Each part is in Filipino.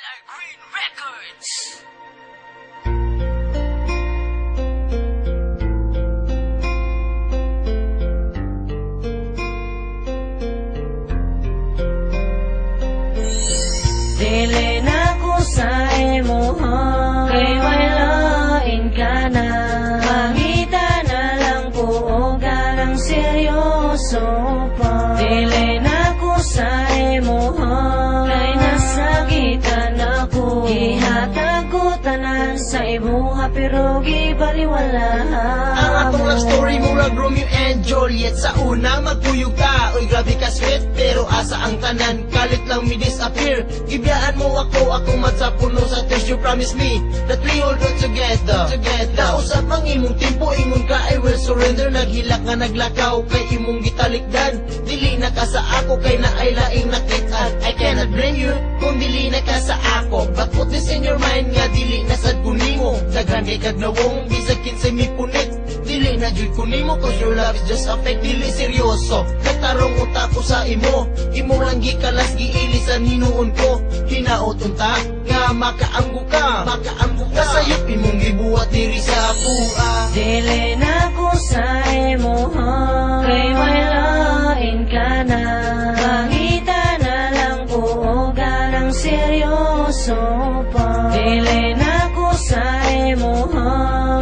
Green Records. Dili na ko sa imuha, kay may lain ka na. Pangita na lang po o garang seryoso pa. Dili na ko sa imuha, kay nasagitan ako. Ihatag ko tanan sa imuha pero gibaliwala. Ang atong love story murag Romeo and Juliet. Sa una magtuyog ka, oy grabe ka sweet, pero asa ang tanan, kalit lang mi disappear. Gibiyaan mo ako matsapuno sa text. You promise me that we all go together. Nausap ang imong timpo, ingon ka I will surrender. Naghilak nga naglakaw kay imong gitalikdan. Dili na ka sa ako kay na ay laing nakitaan. I cannot blame you kung dili na ka sa ako, but put this in your mind nga dili na sad kunimo. Daghan kay kagnawong bisag kinsay mi punit. Dili na jud kunimo cause your love is just a fake. Dili seryoso nagtarong utak ko sa imo. Imo lang gikalas giilisan hinuon ko. Hinaot unta nga makaanggo ka sayop imong gibuhat diri sa buha. Dili na ko sa imuha, kay may lain ka na. Pangita na lang po o garang seryoso pa. Dili na ko sa imuha,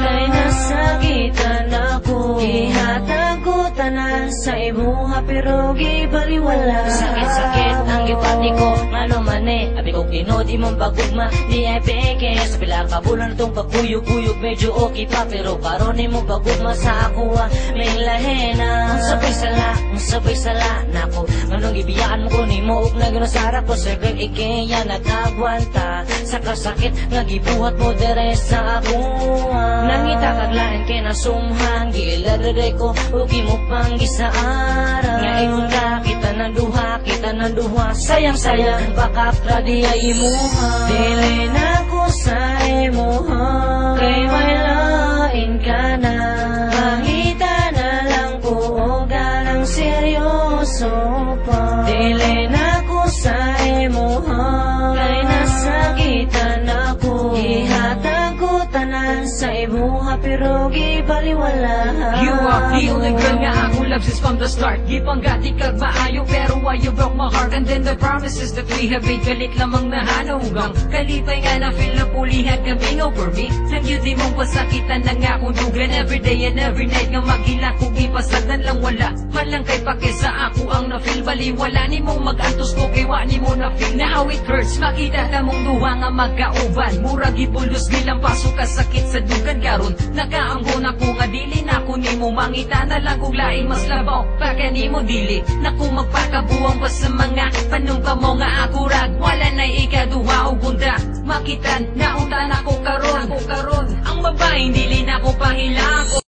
kay nasagitan ako. Ihatag ko tanan sa imuha pero gibaliwala. Sakit-sakit ang gipati ko, ano man abi ko kinod imong pagugma, di ay peke. Sa pilang kabulan itong pagkuyog-kuyog, medyo okay pa, pero karon imong pagugma sa ako may lahena. Ang sabay sala nako, manong ibiyaan mo ko ni mo ug nagnasara ko sa girl ikeya nagagwanta. Sa kasakit nga gibuhat mo dere sa ako. Nangita kaglaan kay nasumhan, giladere ko ug imo pang gisaara. Nga ingon ka kita ng duha, sayang baka pradi ay imuha. Dili na ko sa imuha, kay may lain ka na. Pangita na lang po o garang seryoso pa. Dili na ko sa imuha, kay nasagitan ako. Ihatag ko tanan sa imuha pero gibaliwala. You are the only girl nga ako love since from the start. Gipanggati kag maayo pero why you broke my heart. And then the promises that we have made, galit lamang nahanaugang. Kalipay nga na feel na pulihan kang bingaw for me. Nang yun di mong pasakitan na nga kung dugan. Every day and every night nga maghila kung ipasagdan lang wala. Man lang kay pake sa ako ang na-feel. Baliwala ni mong mag-antos ko kay wani mo na-feel. Na how it hurts makita ta mong duha nga magkauban. Mura gibulos bilang pasok ka sakit sa dugan karon. Nakaanggo na ko nga dili na ko ni mo mangita na lang kung laing mas labaw. Pagka ni mo dili na ko magpakabuang pa sa mga panumpa mo nga ako rag. Wala na ikaduha o bunda. Makitan na unta na ko karon. Ang babaeng dili na ko pahila ko.